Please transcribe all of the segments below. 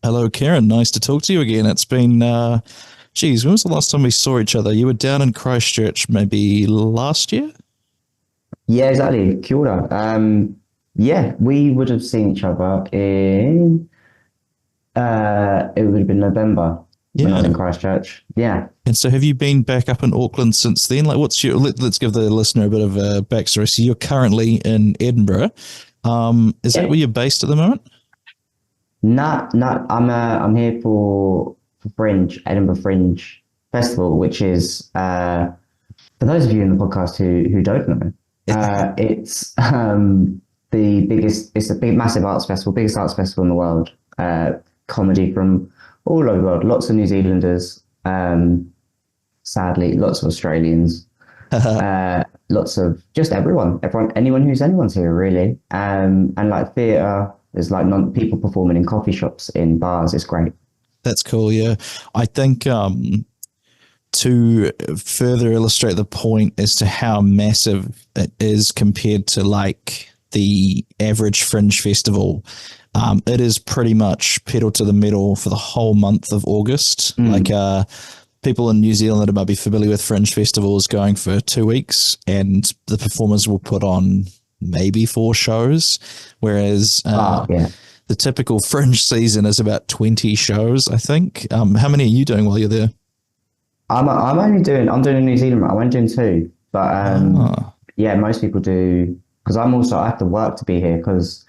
Hello, Karen. Nice to talk to you again. It's been, geez, when was the last time we saw each other? You were down in Christchurch maybe last year? Yeah, exactly. Kia ora. Yeah, we would have seen each other in it would have been November when I was in Yeah. Christchurch. Yeah. And so have you been back up in Auckland since then? Like, let's give the listener a bit of a backstory. So you're currently in Edinburgh. Is that Yeah. where you're based at the moment? I'm here for Fringe, Edinburgh Fringe Festival, which is for those of you in the podcast who don't know, it's the biggest. It's a big, massive arts festival, biggest arts festival in the world. Comedy from all over the world. Lots of New Zealanders. Sadly, lots of Australians. Lots of just everyone, anyone who's anyone's here really. And like theatre, there's like non people performing in coffee shops, in bars. It's great. That's cool. Yeah. I think, to further illustrate the point as to how massive it is compared to like the average fringe festival, it is pretty much pedal to the metal for the whole month of August. Like Mm. people in New Zealand that might be familiar with fringe festivals going for 2 weeks, and the performers will put on maybe four shows, whereas Oh yeah. the typical fringe season is about 20 shows, I think. How many are you doing while you're there? I'm doing a New Zealand one. I'm only doing two, but Ah, yeah, most people do because I have to work to be here because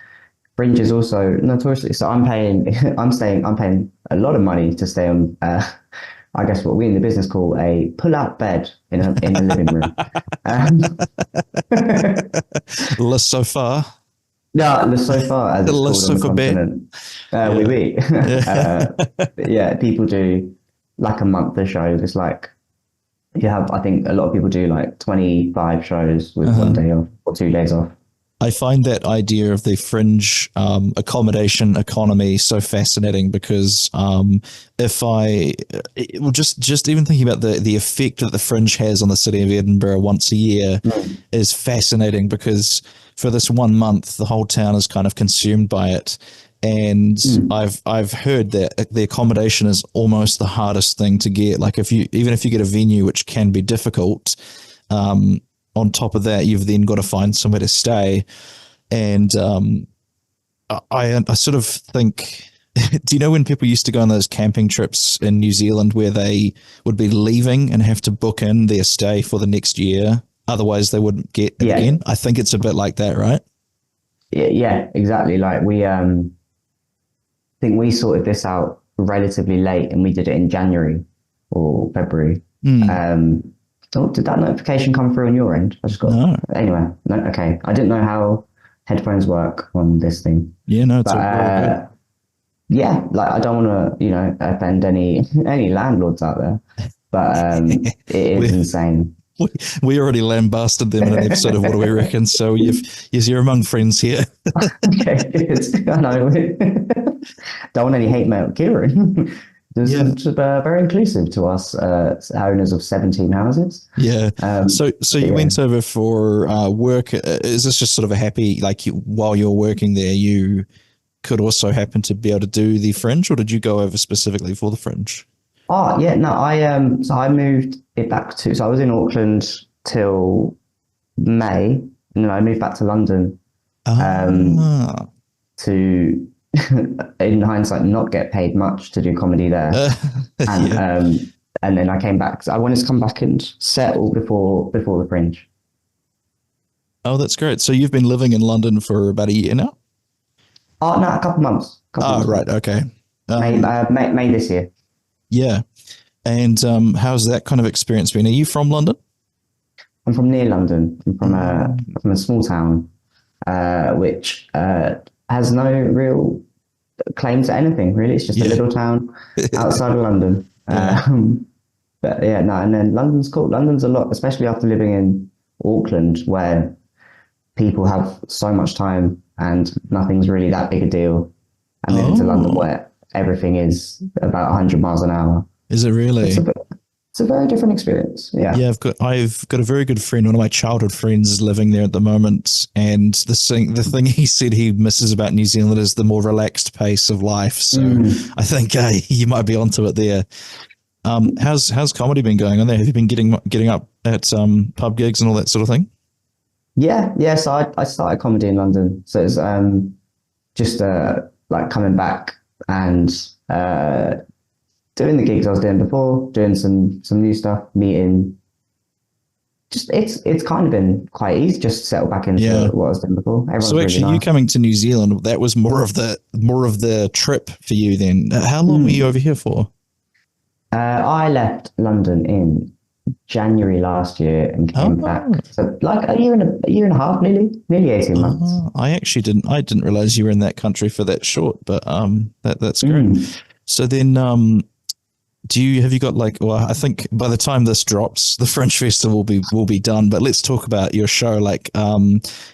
Fringe is also notoriously. So I'm paying I'm paying a lot of money to stay on. I guess what we in the business call a pull-out bed in a living room. Um, Le Sofa. no, the sofa as it's Le called on the Sofa bed. continent. Yeah. Oui. Yeah. Yeah, people do like a month of shows. It's like you have, I think a lot of people do like 25 shows with one Uh-huh. day off or 2 days off. I find that idea of the fringe accommodation economy so fascinating because if I well, just even thinking about the effect that the fringe has on the city of Edinburgh once a year Mm. is fascinating because for this 1 month the whole town is kind of consumed by it, and Mm. I've heard that the accommodation is almost the hardest thing to get. Like if you even if you get a venue, which can be difficult, um, on top of that, you've then got to find somewhere to stay. And I sort of think, do you know when people used to go on those camping trips in New Zealand where they would be leaving and have to book in their stay for the next year? Otherwise, they wouldn't get it Yeah, again. I think it's a bit like that, right? yeah, exactly. Like think we sorted this out relatively late and we did it in January or February. Hmm. Um, oh, did that notification come through on your end? I just got, No. anyway, no, okay. I didn't know how headphones work on this thing, Yeah, no, it's but all good. yeah, like I don't want to, offend any landlords out there, but it is we, insane. we already lambasted them in an episode of What Do We Reckon? So yes, you're among friends here. Okay, good. I know. Don't want any hate mail, Kieran. This Yeah. is very inclusive to us owners of 17 houses. Yeah. Um, So but you yeah. went over for work. Is this just sort of a happy, like while you're working there, you could also happen to be able to do the fringe, or did you go over specifically for the fringe? Oh yeah, no, so I moved it back to so I was in Auckland till May, and then I moved back to London um Ah, to in hindsight not get paid much to do comedy there. And yeah. and then I came back. So I wanted to come back and settle before the fringe. Oh, that's great. So you've been living in London for about a year now? Oh no, a couple Ah, months right. back. Okay. Um, May this year. yeah. And how's that kind of experience been? Are you from London? I'm from near London. Mm. From a small town, which has no real claim to anything. Really, it's just a Yeah. little town outside of London. Yeah. But yeah, no, and then London's cool. London's a lot, especially after living in Auckland, where people have so much time and nothing's really that big a deal. And moving to London, Oh, where everything is about 100 miles an hour. is it It's a really? bit. It's a very different experience. Yeah. Yeah, I've got a very good friend. One of my childhood friends is living there at the moment, and the thing he said he misses about New Zealand is the more relaxed pace of life. So I think you might be onto it there. How's comedy been going on there? Have you been getting up at pub gigs and all that sort of thing? Yeah. So I started comedy in London. So it's just like coming back and doing the gigs I was doing before, doing some new stuff, meeting. Just it's kind of been quite easy just to settle back into what I was doing before. Everyone's so actually, really you nice. coming to New Zealand, that was more of the trip for you then. How long were you over here for? I left London in January last year and came back. So like a year and a half, nearly 18 months. I didn't realize you were in that country for that short, but that's great. So then have you got I think by the time this drops, the Fringe Festival will be done, but let's talk about your show.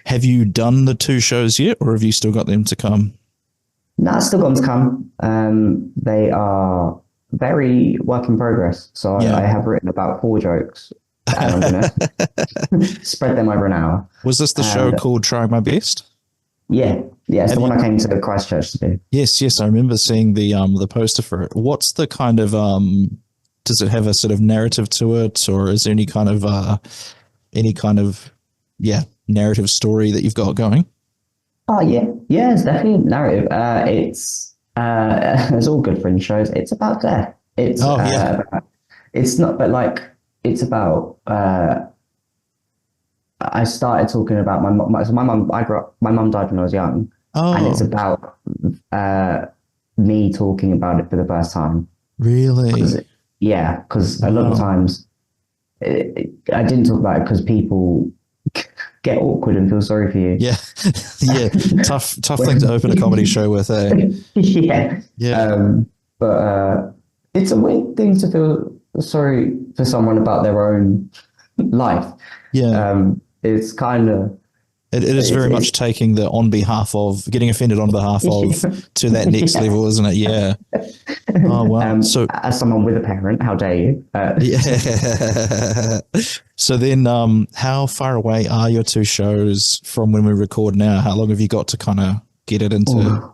Have you done the 2 shows yet, or have you still got them to come? No, it's still got them to come. They are very work in progress. So I have written about 4 jokes and I'm going to spread them over an hour. Was this the show called Trying My Best? Yeah. It's the one I came to Christchurch to do. Yes. I remember seeing the poster for it. What's the kind of, does it have a sort of narrative to it, or is there any kind of narrative story that you've got going? Oh yeah. It's definitely a narrative. It's all good Fringe shows. It's about death. It's it's not, but it's about. I started talking about my mom. So my mom, my mom died when I was young, and it's about me talking about it for the first time. Really? Because a lot of times I didn't talk about it because people get awkward and feel sorry for you. Yeah. Tough thing to open a comedy show with, eh? But it's a weird thing to feel sorry for someone about their own life. It's kind of it is very much taking the on behalf of, getting offended on behalf of to that next level, isn't it? Yeah. Oh wow. So as someone with a parent, how dare you? So then how far away are your 2 shows from when we record now? How long have you got to kind of get it into?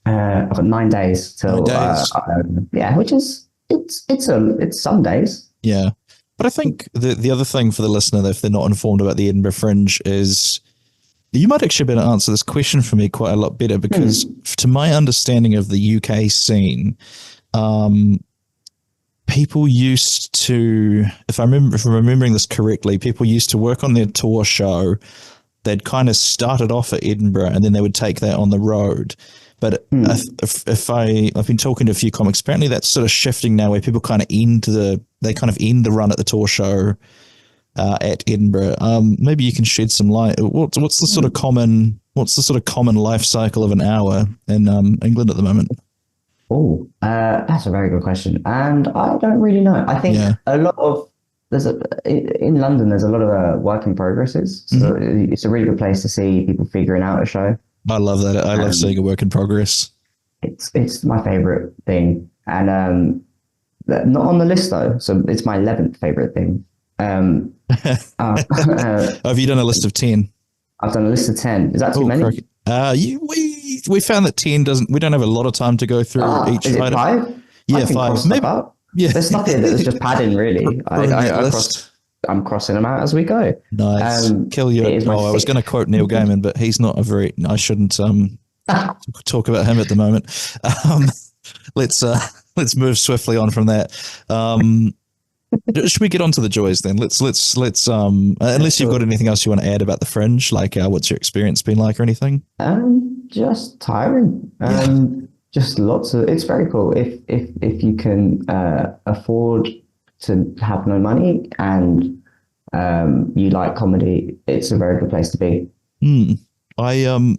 I've got 9 days till 9 days. which is it's some days. Yeah. But I think the other thing for the listener, if they're not informed about the Edinburgh Fringe, is you might actually be able to answer this question for me quite a lot better, because to my understanding of the UK scene, people used to, if I'm remembering this correctly, people used to work on their tour show. They'd kind of started off at Edinburgh and then they would take that on the road. But I've been talking to a few comics, apparently that's sort of shifting now, where people kind of end the run at the tour show at Edinburgh. Maybe you can shed some light. What's the sort of common life cycle of an hour in England at the moment? Oh, that's a very good question, and I don't really know. I think a lot of in London there's a lot of work in progresses, so it's a really good place to see people figuring out a show. I love that. I love seeing a work in progress. It's my favorite thing, and not on the list though. So it's my 11th favorite thing. Have you done a list of 10? I've done a list of 10. Is that too many? We found that 10 doesn't. We don't have a lot of time to go through each. Is it 5? Yeah, 5. Maybe. There's stuff here that's just padding. Really, I'm crossing them out as we go. Nice. Kill your. I was going to quote Neil Gaiman, but he's not a very. I shouldn't talk about him at the moment. Let's move swiftly on from that. Should we get on to the joys then? Let's unless you've got anything else you want to add about the Fringe, what's your experience been like or anything? Just tiring. Just lots of. It's very cool if you can afford to have no money and you like comedy. It's a very good place to be. I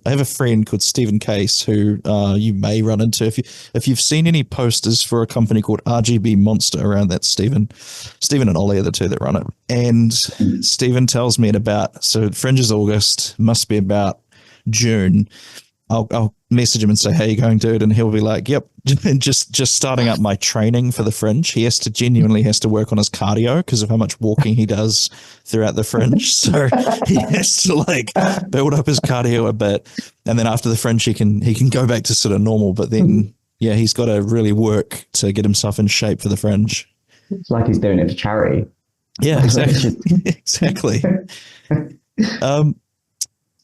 have a friend called Stephen Case who you may run into if you've seen any posters for a company called RGB Monster around. That Stephen and Ollie are the two that run it. And Stephen tells me so Fringe is August, must be about June. I'll message him and say, "How you going, dude?" And he'll be like, "Yep." And just starting up my training for the Fringe. He genuinely has to work on his cardio because of how much walking he does throughout the Fringe. So he has to like build up his cardio a bit, and then after the Fringe, he can go back to sort of normal. But then, yeah, he's got to really work to get himself in shape for the Fringe. It's like he's doing it for charity. Yeah, exactly. Exactly.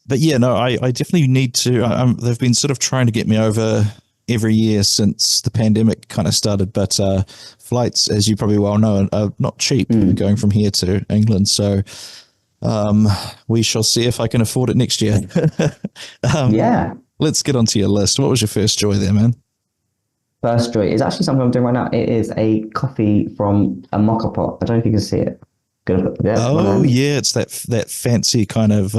But yeah, no, I definitely need to. They've been sort of trying to get me over every year since the pandemic kind of started. But flights, as you probably well know, are not cheap going from here to England. So we shall see if I can afford it next year. Yeah. Let's get onto your list. What was your first joy there, man? First joy is actually something I'm doing right now. It is a coffee from a Moka pot. I don't know if you can see it. Oh, yeah, it's that fancy kind of.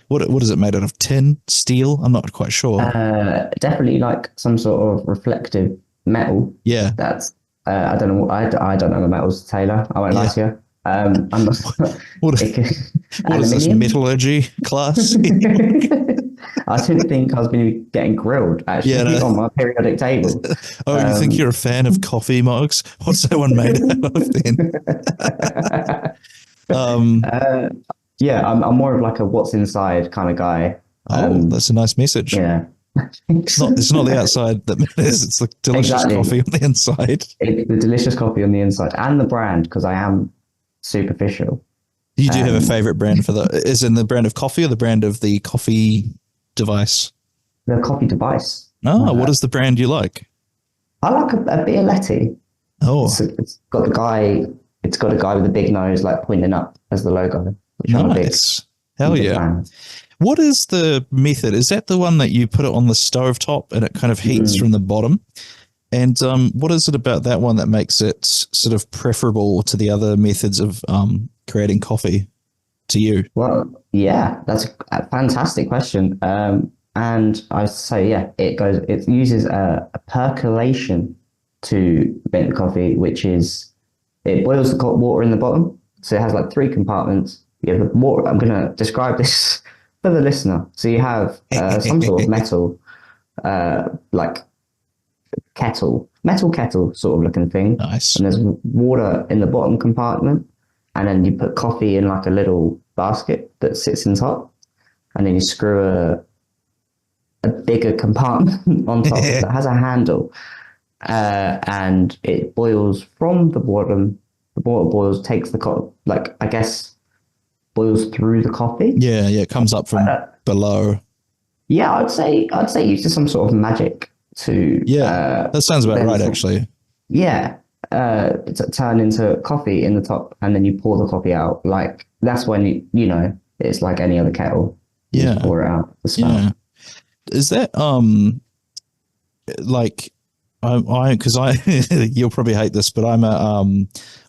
What is it made out of? Tin, steel? I'm not quite sure. Definitely like some sort of reflective metal. Yeah, that's I don't know. I don't know the metals, Taylor. I won't lie to you. I'm not. What is this, metallurgy class? I didn't think I was going to be getting grilled actually on my periodic table. Oh, you think you're a fan of coffee mugs? What's that one made out of then? Yeah, I'm more of like a what's inside kind of guy. That's a nice message. Yeah. It's not the outside that matters. It's the delicious coffee on the inside. The delicious coffee on the inside and the brand, because I am superficial. You do have a favorite brand for is in the brand of coffee or the brand of the coffee device? The coffee device. Oh, what is the brand you like? I like a Bialetti. Oh, it's got a guy with a big nose like pointing up as the logo. Nice. Hell yeah. Fan. What is the method? Is that the one that you put it on the stove top and it kind of heats from the bottom? And what is it about that one that makes it sort of preferable to the other methods of creating coffee to you? Well, yeah, that's a fantastic question. And I say, yeah, it uses a percolation to make the coffee, which is, it boils the water in the bottom. So it has like 3 compartments. You have the water. I'm going to describe this for the listener. So you have some sort of metal, like metal kettle sort of looking thing. Nice. And there's water in the bottom compartment. And then you put coffee in like a little basket that sits in top. And then you screw a bigger compartment on top that has a handle. And it boils from the bottom. The water boils, takes the boils through the coffee. Yeah, it comes up from below. Yeah, I'd say uses some sort of magic to. Yeah, that sounds about right, actually. Yeah, to turn into coffee in the top, and then you pour the coffee out. Like that's when you know it's like any other kettle. You just pour it out. The smell. Yeah. Is that like? Because you'll probably hate this, but I'm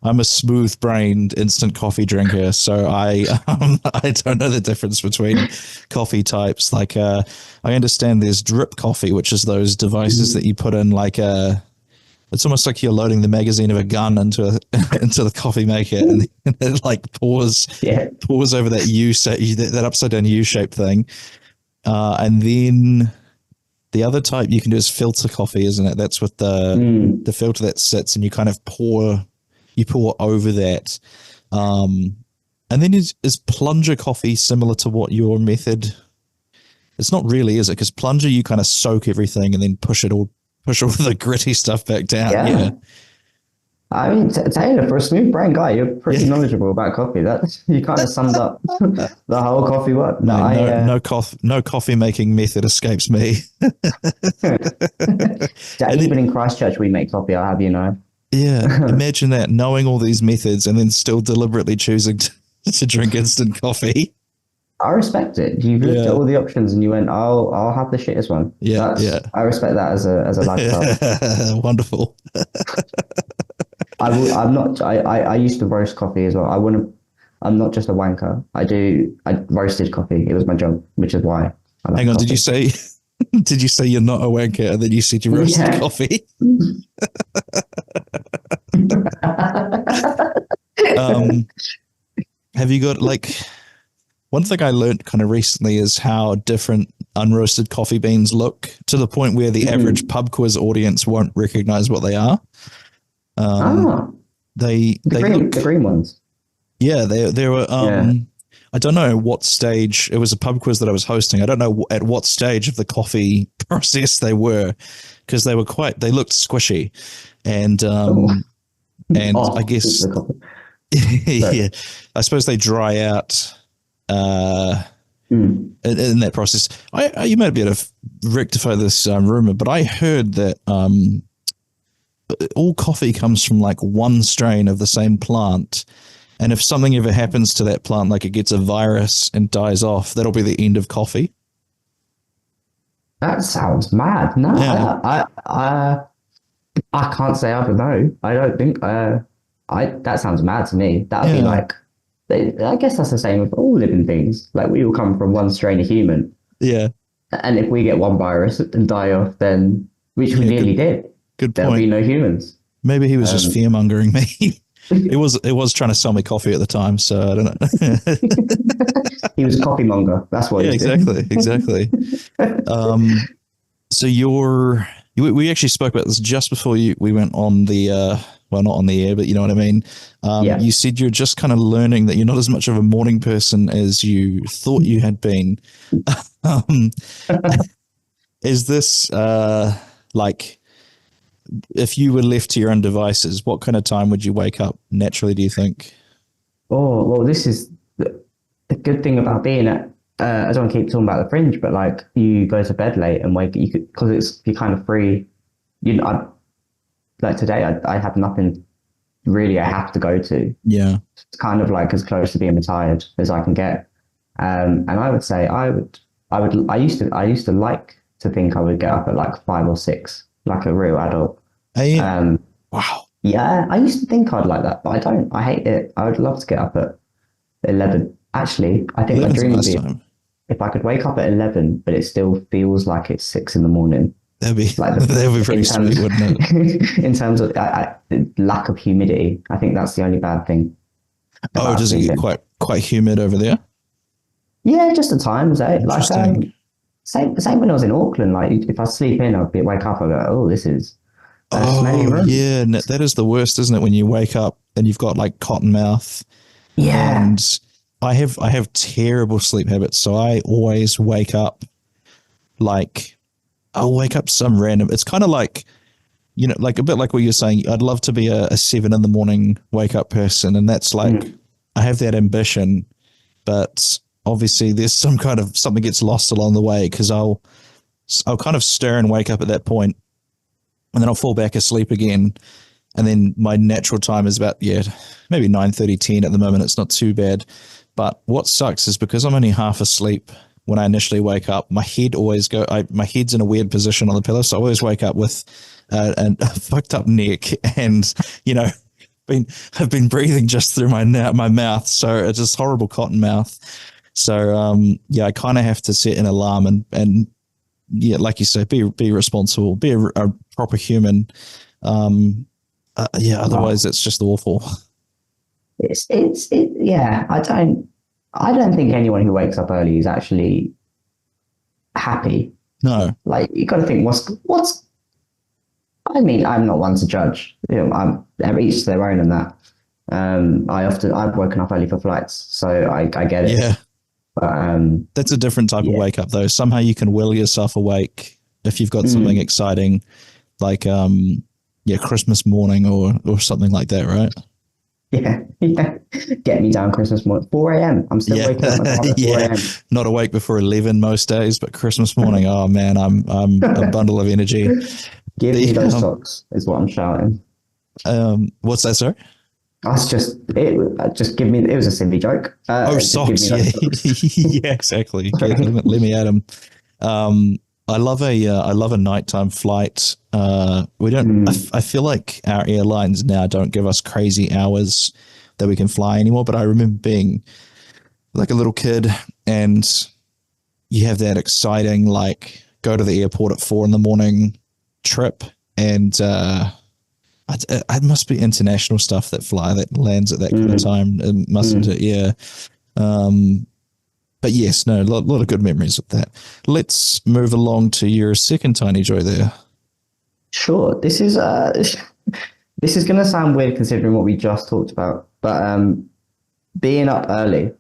a smooth-brained instant coffee drinker, so I don't know the difference between coffee types. Like I understand there's drip coffee, which is those devices that you put in like it's almost like you're loading the magazine of a gun into the coffee maker, and it like pours over that upside down U-shaped thing, and then. The other type you can do is filter coffee, isn't it? That's with the filter that sits, and you kind of pour over that. And then is plunger coffee similar to what your method? It's not really, is it? Because plunger, you kind of soak everything and then push all the gritty stuff back down. Yeah. I mean, Taylor, for a smooth brain guy, you're pretty knowledgeable about coffee. That you kind of summed up the whole coffee world. No coffee making method escapes me. Even in Christchurch, we make coffee. I'll have you know. Yeah, imagine that, knowing all these methods and then still deliberately choosing to drink instant coffee. I respect it. You've looked at all the options and you went, I'll have the shittest one. Yeah. I respect that as a lifestyle. Wonderful. I used to roast coffee as well. I'm not just a wanker. I roasted coffee. It was my job, which is why. Hang on, did you say you're not a wanker and then you said you roasted coffee? Have you got like, one thing I learned kind of recently is how different unroasted coffee beans look, to the point where the average pub quiz audience won't recognize what they are. They look, the green ones. Yeah, they were. I don't know what stage. It was a pub quiz that I was hosting. I don't know at what stage of the coffee process they were, because they looked squishy, and I guess yeah, I suppose they dry out in that process. You might be able to rectify this rumor, but I heard that all coffee comes from like one strain of the same plant. And if something ever happens to that plant, like it gets a virus and dies off, that'll be the end of coffee. That sounds mad. No, yeah. I can't say I don't know. I don't think that sounds mad to me. That'd be like, I guess that's the same with all living things. Like we all come from one strain of human. Yeah. And if we get one virus and die off, then which we nearly did. Good point. There'll be no humans. Maybe he was just fear mongering me. It was trying to sell me coffee at the time, so I don't know. He was a coffee monger. That's what. Yeah, exactly. So we actually spoke about this just before we went on the well, not on the air, but you know what I mean. You said you're just kind of learning that you're not as much of a morning person as you thought you had been. Is this like, if you were left to your own devices, what kind of time would you wake up naturally, do you think? Oh, well, this is the good thing about being at, I don't want to keep talking about the Fringe, but like you go to bed late and because you're kind of free. Like today, I have nothing really I have to go to. Yeah. It's kind of like as close to being retired as I can get. And I would say I used to like to think I would get up at like 5 or 6, like a real adult. Wow. Yeah, I used to think I'd like that, but I don't. I hate it. I would love to get up at 11. Actually, I think my dream would be if I could wake up at 11, but it still feels like it's 6 in the morning. That'd be pretty sweet, wouldn't it? In terms of lack of humidity, I think that's the only bad thing. Oh, does it get quite humid over there? Yeah, just at times. Like same when I was in Auckland. Like if I sleep in, I'd wake up. I go, oh, this is a smelly room. Yeah, that is the worst, isn't it? When you wake up and you've got like cotton mouth. Yeah, and I have terrible sleep habits, so I always wake up like. I'll wake up some random. It's kind of like, you know, like a bit like what you're saying. I'd love to be a 7 in the morning wake up person, and that's like I have that ambition, but obviously there's something gets lost along the way because I'll kind of stir and wake up at that point, and then I'll fall back asleep again, and then my natural time is about maybe 9:30, 10 at the moment. It's not too bad, but what sucks is because I'm only half asleep. When I initially wake up, my head's in a weird position on the pillow, so I always wake up with a fucked up neck, and you know, I've been breathing just through my mouth, so it's just horrible cotton mouth. So I kind of have to set an alarm and like you say, be responsible, be a proper human. Otherwise it's just awful. I don't think anyone who wakes up early is actually happy. No. Like, you got to think, what's, I mean, I'm not one to judge. You know, each to their own in that. I've woken up early for flights, so I get it. Yeah. But, that's a different type of wake up though. Somehow you can will yourself awake if you've got something exciting, like, Christmas morning or something like that, right? Yeah. Get me down Christmas morning. 4 a.m. I'm still waking up at 4 a.m. Not awake before 11 most days, but Christmas morning, oh man, I'm a bundle of energy. Give me those socks is what I'm shouting. What's that, sir? That's just it. Just give me. It was a silly joke. Socks. Yeah, exactly. Let me at them. I love a nighttime flight. We don't. I feel like our airlines now don't give us crazy hours that we can fly anymore. But I remember being like a little kid, and you have that exciting like go to the airport at 4 a.m. trip, and it must be international stuff that lands at that kind of time. It mustn't it? Yeah. But yes, no, a lot of good memories with that. Let's move along to your second tiny joy there. Sure. This is this is gonna sound weird considering what we just talked about, but being up early.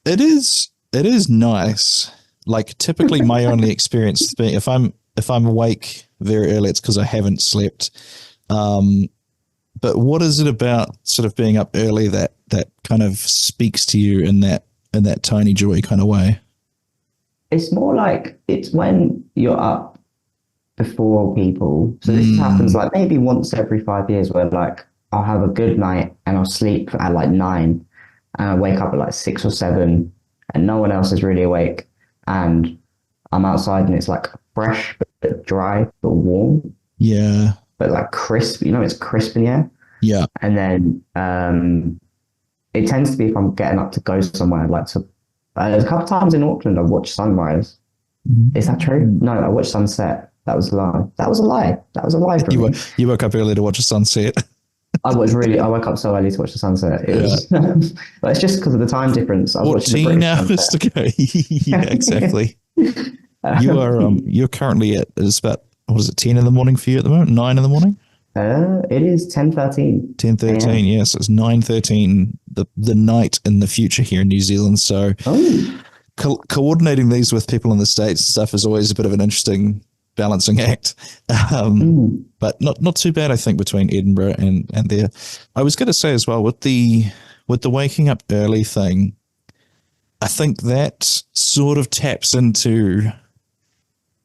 It is nice. Like typically my only experience being if I'm awake very early, it's because I haven't slept. But what is it about sort of being up early that kind of speaks to you in that tiny joy kind of way? It's more like it's when you're up before people. So this happens like maybe once every 5 years where like I'll have a good night and I'll sleep at like 9 and I wake up at like 6 or 7 and no one else is really awake and I'm outside and it's like fresh but dry but warm. Yeah. But like crisp, it's crisp in the air. Yeah. And then it tends to be if I'm getting up to go somewhere, I'd like to. A couple of times in Auckland, I've watched sunrise. Is that true? No, I watched sunset. That was a lie. That was a lie. That was a lie for me. You woke up early to watch a sunset. I woke up so early to watch the sunset. It was, but it's just because of the time difference. I was 14 hours to go. Yeah, exactly. You're currently it's about, what is it, 10 in the morning for you at the moment? 9 in the morning? It is 10:13. 10:13, yes. It's 9:13, the night in the future here in New Zealand. So coordinating these with people in the States and stuff is always a bit of an interesting balancing act. But not too bad, I think, between Edinburgh and there. I was going to say as well, with the waking up early thing, I think that sort of taps into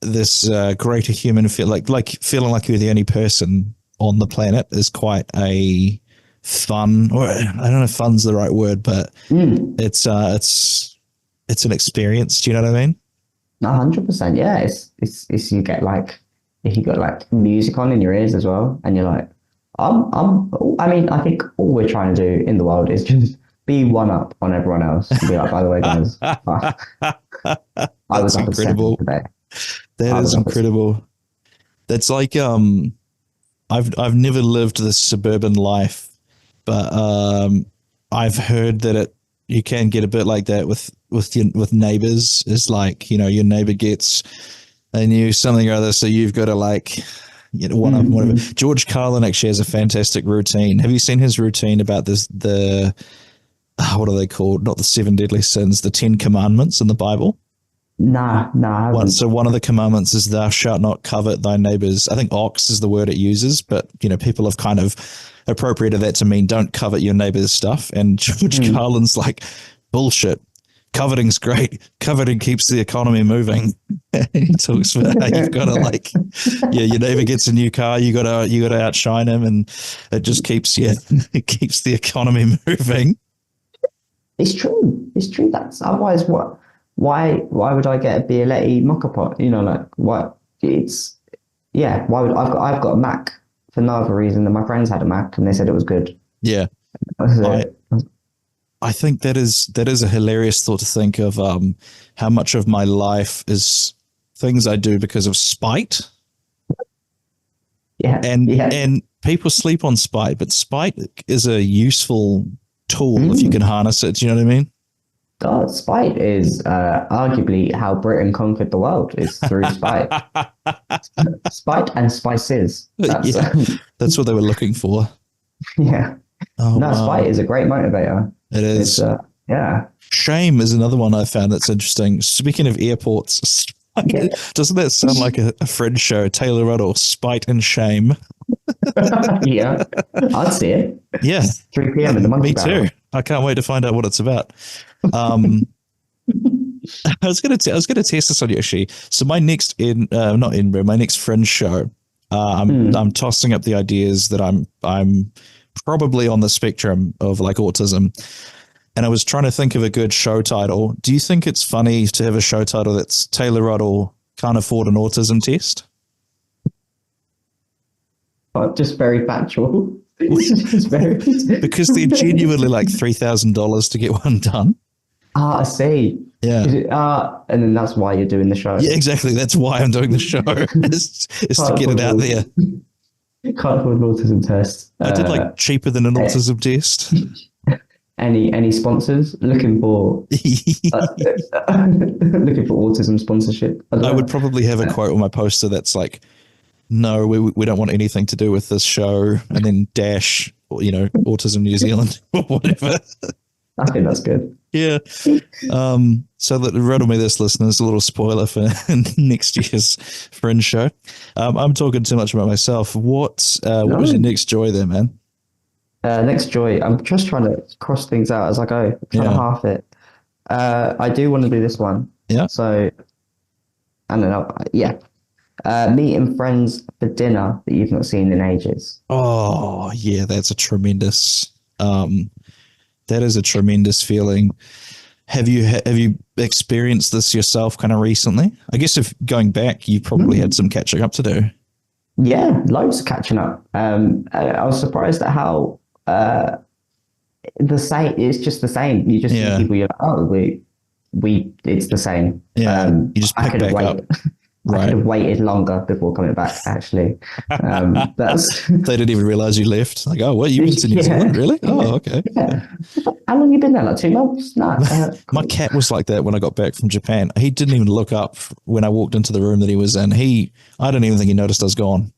this greater human feel, like feeling like you're the only person on the planet is quite a fun, or I don't know if fun's the right word, but it's an experience. Do you know what I mean? 100%. Yeah, it's you get like if you got like music on in your ears as well, and you're like, I mean, I think all we're trying to do in the world is just be one up on everyone else. And be like, by the way, guys, I was up incredible. Today. That is incredible. That's like I've never lived this suburban life, but I've heard that you can get a bit like that with neighbors. It's like, your neighbor gets a new something or other, so you've got to like one up whatever. George Carlin actually has a fantastic routine. Have you seen his routine about this? What are they called? Not the 7 deadly sins, the 10 commandments in the Bible. Nah. So one of the commandments is thou shalt not covet thy neighbor's. I think ox is the word it uses, but people have kind of appropriated that to mean don't covet your neighbor's stuff. And George Carlin's like, bullshit. Coveting's great. Coveting keeps the economy moving. He talks about how you've got to your neighbor gets a new car, you got to outshine him, and it just keeps it keeps the economy moving. It's true. That's otherwise what. Why would I get a Bialetti Moka pot? Like what? Why would I've got a Mac for no other reason than my friends had a Mac and they said it was good. Yeah. I think that is a hilarious thought to think of how much of my life is things I do because of spite. Yeah. And people sleep on spite, but spite is a useful tool if you can harness it. Do you know what I mean? God, spite is arguably how Britain conquered the world, is through spite. Spite and spices. That's what they were looking for. Yeah. Oh, no, spite is a great motivator. It is. Yeah. Shame is another one I found that's interesting. Speaking of airports, doesn't that sound like a Fringe show? Taylor Ruddle, Spite and Shame. Yeah, I'd see it. Yeah. 3 p.m. in the monkey Me barrel. too. I can't wait to find out what it's about. I was gonna test this on you actually. So my next not Edinburgh, my next Fringe show, I'm tossing up the ideas that I'm probably on the spectrum of like autism, and I was trying to think of a good show title. Do you think it's funny to have a show title that's Taylor Ruddle can't afford an autism test? Just very factual. Because they're genuinely like $3,000 to get one done. I see. Yeah. And then that's why you're doing the show. Yeah, exactly. That's why I'm doing the show. It's to get it out there. Can't afford an autism test. I did like cheaper than an eh, autism test. any sponsors looking for looking for autism sponsorship? I don't I would know. probably have a quote on my poster that's like, no, we don't want anything to do with this show, and then dash, Autism New Zealand or whatever. I think that's good. Yeah. So that Ruddle Me This, listeners, a little spoiler for next year's Fringe show. I'm talking too much about myself. What was your No. next joy there, man? Next joy. I'm just trying to cross things out as I go. I'm trying to Yeah. half it. I do want to do this one. Yeah. So I don't know. Yeah. Meeting friends for dinner that you've not seen in ages. Oh, yeah, that's a tremendous that is a tremendous feeling. Have you experienced this yourself kind of recently? I guess if going back, you probably had some catching up to do. Yeah, loads of catching up. I was surprised at how the same. It's just the same. You just see Yeah. people. You're like, oh, it's the same. Yeah. You just I pick could have back up. waited. I Right. could have waited longer before coming back. Actually, that's They didn't even realize you left. Like, oh, what, you went to New yeah, Zealand? Really? yeah, Oh, okay. yeah. How long you been there? Like 2 months? No. My cat was like that when I got back from Japan. He didn't even look up when I walked into the room that he was in. I don't even think he noticed I was gone.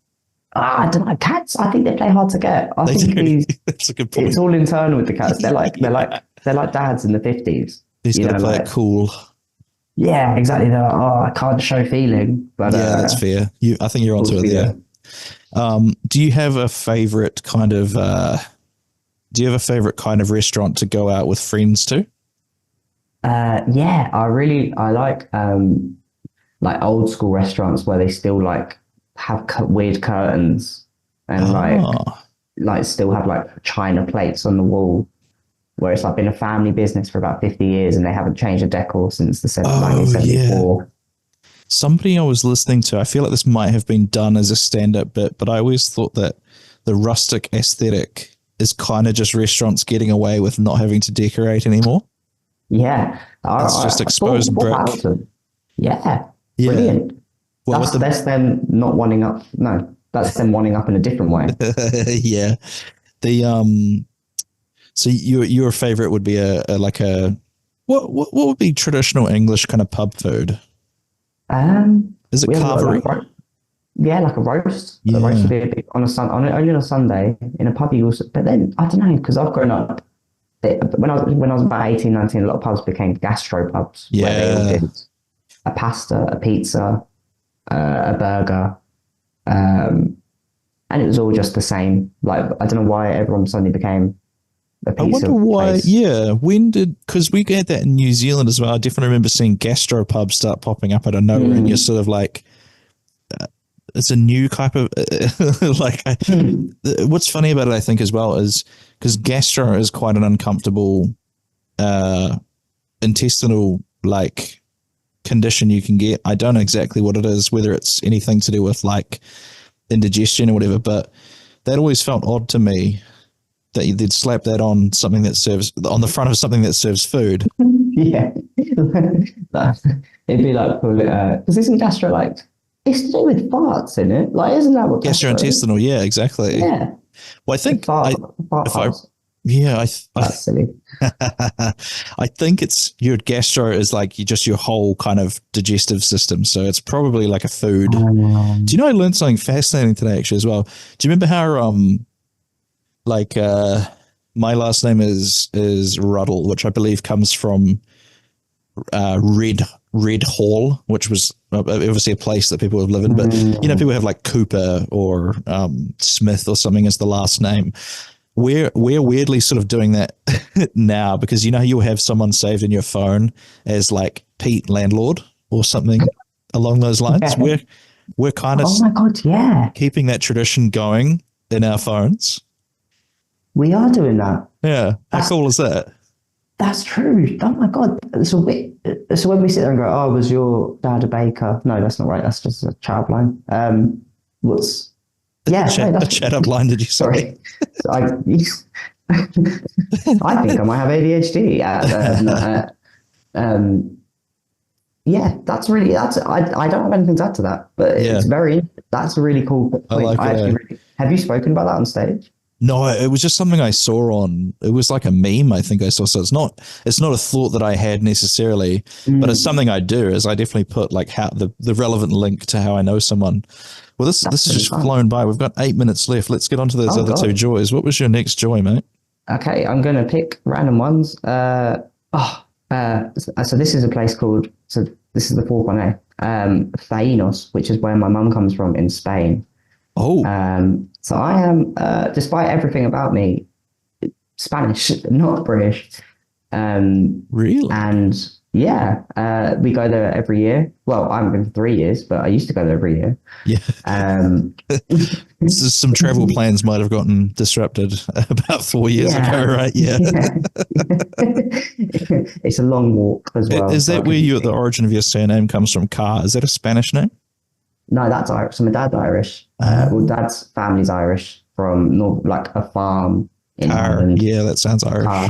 I don't know. Cats. I think they play hard to get. I They think do. That's a good point. it's all internal with the cats. They're like dads in the 50s. He's got to play it cool. Yeah, exactly. They're like, oh, I can't show feeling, but Yeah, that's fair. I think you're onto it there. Do you have a favorite kind of restaurant to go out with friends to? Yeah, I like old school restaurants where they still like have weird curtains and like still have like china plates on the wall, where it's like been a family business for about 50 years and they haven't changed the decor since the 1974. Yeah. Somebody I was listening to, I feel like this might have been done as a stand-up bit, but I always thought that the rustic aesthetic is kind of just restaurants getting away with not having to decorate anymore. Yeah, It's just exposed brick. Yeah, Yeah. brilliant. Well, That's them not wanting up. No, that's them wanting up in a different way. yeah. So your favorite would be a what would be traditional English kind of pub food? Is it We have carvery? yeah, like a roast. Yeah. A roast would be a big, only on a Sunday in a pub. You also, but then I don't know, because I've grown up. When I was about 18, 19, a lot of pubs became gastro pubs where they all Yeah. did a pasta, a pizza, a burger, and it was all just the same. Like I don't know why everyone suddenly became a I pizza wonder why. place. Yeah, because we had that in New Zealand as well. I definitely remember seeing gastropubs start popping up out of nowhere, and you're sort of like, it's a new type of what's funny about it, I think, as well, is because gastro is quite an uncomfortable intestinal like condition you can get. I don't know exactly what it is, whether it's anything to do with like indigestion or whatever, but that always felt odd to me that they'd slap that on something that serves on the front of something that serves food. Yeah, it'd be like, because isn't gastro like it's to do with farts, isn't it? Like, isn't that what gastro is? Gastrointestinal, yeah, exactly. Yeah, Well, I think fart that's silly. I think it's your gastro is like your whole kind of digestive system. So it's probably like a food. Do you know, I learned something fascinating today actually as well. Do you remember how my last name is Ruddle, which I believe comes from Red Hall, which was obviously a place that people have lived in. But you know, people have like Cooper or Smith or something as the last name. We're weirdly sort of doing that now, because you know you'll have someone saved in your phone as like Pete Landlord or something along those lines. Yeah. We're kind of Oh my god, yeah, keeping that tradition going in our phones. we are doing that. Yeah, how cool is that? That's true. Oh my god. So when we sit there and go, "Oh, was your dad a baker?" No, that's not right. That's just a child line. What's yeah? A chat up line? Did you say? Sorry. I think I might have ADHD. yeah, I don't have anything to add to that, but Yeah, that's a really cool I point. like I it. actually have you spoken about that on stage? No, it was just something I saw on. It was like a meme, I think I saw. So it's not a thought that I had necessarily, but it's Mm, something I do. Is I definitely put like how the relevant link to how I know someone. Well, this that's has really just fun. flown by. We've got 8 minutes left. Let's get on to those Oh other two God. joys. What was your next joy, mate? Okay, I'm gonna pick random ones. So this is a place called. So this is the fourth one there. Zahínos, which is where my mum comes from in Spain. Oh, So I am, despite everything about me, Spanish, not British. really? And yeah, we go there every year. Well, I'm going for 3 years, but I used to go there every year. Yeah. Um, Some travel plans might have gotten disrupted about 4 years ago, yeah, right? Yeah. yeah. It's a long walk as well, Is so I that where couldn't. you the origin of your surname comes from? Carr? Is that a Spanish name? No, that's Irish. So my dad's Irish. Well, Oh, dad's family's Irish from North, like a farm in Carr. Ireland. Yeah, that sounds Irish. Car.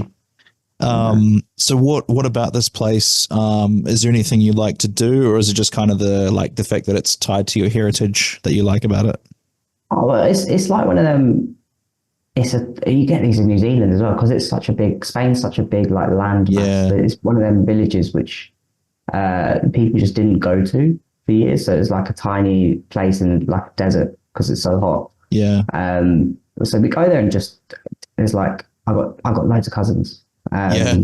Yeah. So what about this place? Is there anything you like to do, or is it just kind of the fact that it's tied to your heritage that you like about it? Oh, well, it's like one of them. You get these in New Zealand as well because it's such a big Spain's such a big like land mass Yeah, that it's one of them villages which people just didn't go to for years. So it's like a tiny place in like a desert because it's so hot. yeah, So we go there and just it's like I got loads of cousins. yeah.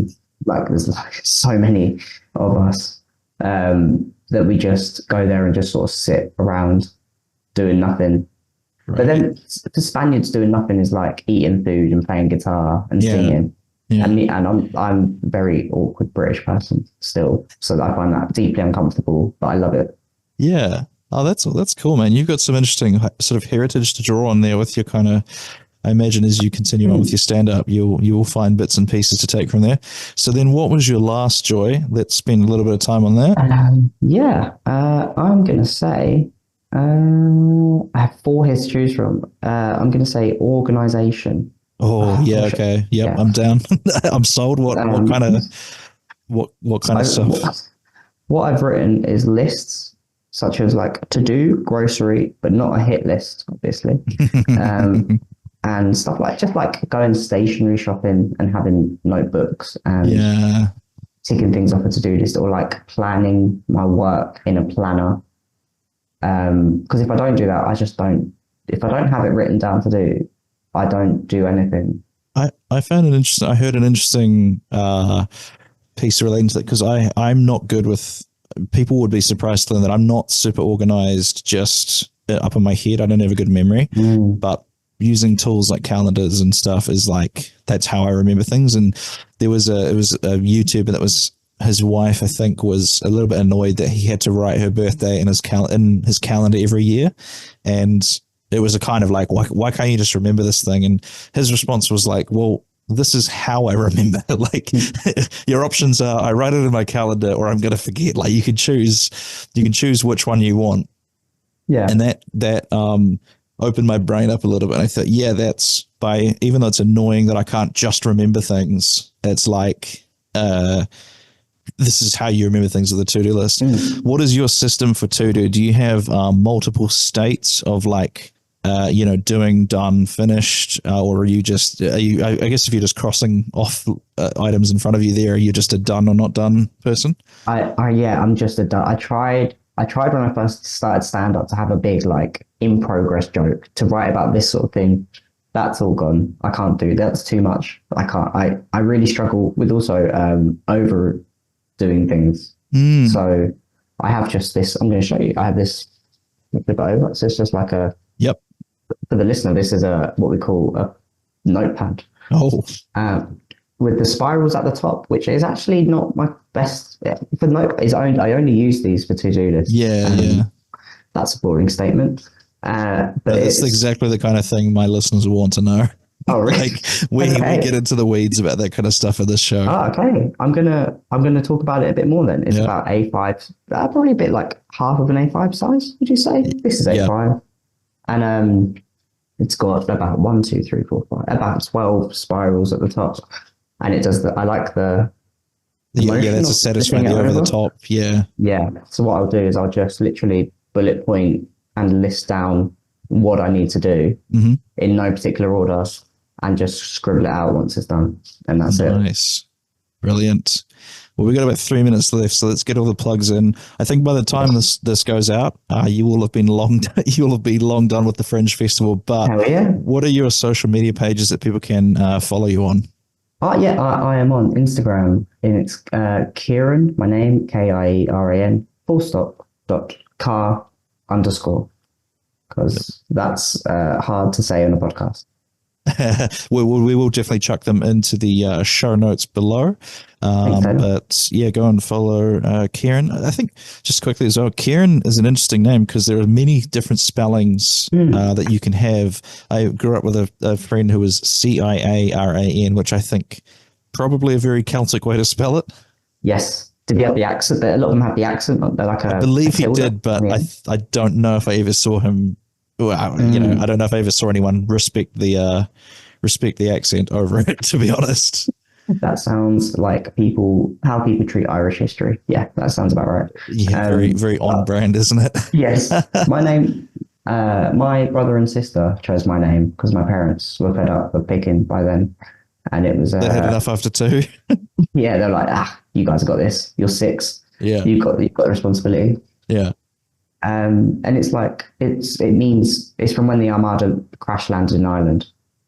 Like there's like so many of us that we just go there and just sort of sit around doing nothing. But Right. then for Spaniards, doing nothing is like eating food and playing guitar and Yeah, singing. yeah, I'm a very awkward British person still, so I find that deeply uncomfortable. But I love it. yeah. Oh, that's cool, man. You've got some interesting sort of heritage to draw on there with your kind of. I imagine as you continue on with Hmm. your stand up, you will find bits and pieces to take from there. So then, what was your last joy? Let's spend a little bit of time on that. Yeah, I'm gonna say I have four here to choose from. I'm gonna say organization. Oh Oh, yeah, gosh, okay, yep, yeah. I'm down. I'm sold. What kind Um, of what so kind of stuff? what I've written is lists such as like to do, grocery, but not a hit list, obviously. Um, and stuff like just like going stationery shopping and having notebooks and Yeah, ticking things off a to-do list or like planning my work in a planner. Because if I don't do that, I just don't. If I don't have it written down to do, I don't do anything. I found it interesting. I heard an interesting piece relating to that because I'm not good with. People would be surprised to learn that I'm not super organized. Just up in my head, I don't have a good memory, Mm, but using tools like calendars and stuff is like that's how I remember things. And it was a YouTuber that was his wife, I think, was a little bit annoyed that he had to write her birthday in in his calendar every year, and it was a kind of like why can't you just remember this thing? And his response was like, well. This is how I remember. Like your options are I write it in my calendar or I'm gonna forget. Like you can choose which one you want. yeah, And that opened my brain up a little bit. And I thought, yeah, that's by even though it's annoying that I can't just remember things, it's like this is how you remember things with a to-do list. mm, What is your system for to-do? Do you have multiple states of like doing, done, finished, or are you just are you? I guess if you're just crossing off items in front of you, there, are you just a done or not done person? yeah, I'm just a. I tried when I first started stand up to have a big like in progress joke to write about this sort of thing. That's all gone. I can't do that. That's too much. I can't. I really struggle with also overdoing things. Mm. So I have just this. I'm going to show you. I have this flip over. So it's just like a Yep. for the listener. This is a what we call a notepad. Oh, Um, with the spirals at the top, which is actually not my best for note. I only use these for to-do lists. yeah, yeah. That's a boring statement. But That's it's exactly the kind of thing my listeners will want to know. oh really? Like we Okay. get into the weeds about that kind of stuff in this show. Oh, okay. I'm gonna talk about it a bit more then. It's Yeah, about A5, probably a bit like half of an A5 size, would you say? This is yeah. A5. And it's got about one, two, three, four, five, about 12 spirals at the top. And it does I like Yeah, that's a of satisfying, lifting it over the over. top. Yeah. Yeah. So what I'll do is I'll just literally bullet point and list down what I need to do Hmm. in no particular order and just scribble it out once it's done. And that's it. Nice. Brilliant. Well, we've got about 3 minutes left, so let's get all the plugs in. I think by the time this goes out, you will have been long done with the Fringe Festival. But Hell yeah. what are your social media pages that people can follow you on? Oh yeah, I am on Instagram and it's Keiran, my name, Kieran, full stop, dot car underscore. Because that's hard to say on a podcast. we will definitely chuck them into the show notes below. Thanks, Taylor. But yeah, go and follow Keiran. I think just quickly as well, Keiran is an interesting name because there are many different spellings that you can have. I grew up with a friend who was Ciaran, which I think probably a very Celtic way to spell it. Yes. Did he have the accent? A lot of them have the accent. They're like I believe he did, but yeah. I don't know if I ever saw him. Well, I don't know if I ever saw anyone respect the accent over it, to be honest. That sounds like how people treat Irish history. Yeah, that sounds about right. Yeah, very, very on brand, isn't it? Yes. My name, my brother and sister chose my name because my parents were fed up of picking by then. And it was... They had enough after 2. Yeah, they're like, you guys have got this. You're 6. Yeah. You've got the responsibility. Yeah. And it's like, it means, it's from when the Armada crash landed in Ireland.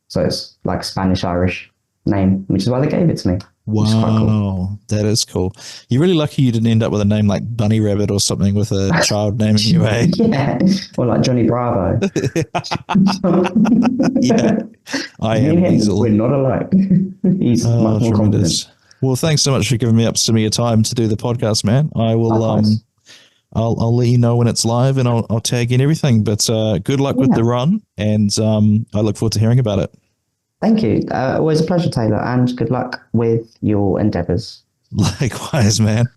So it's like Spanish-Irish name, which is why they gave it to me. Wow, cool. That is cool. You're really lucky you didn't end up with a name like Bunny Rabbit or something with a child naming you, eh? Yeah, or like Johnny Bravo. Yeah, I am Weasel. We're not alike. He's much more confident. Well, thanks so much for giving me up some of your time to do the podcast, man. I will. I'll let you know when it's live, and I'll tag in everything. But good luck with the run, and I look forward to hearing about it. Thank you. Always a pleasure, Taylor, and good luck with your endeavours. Likewise, man.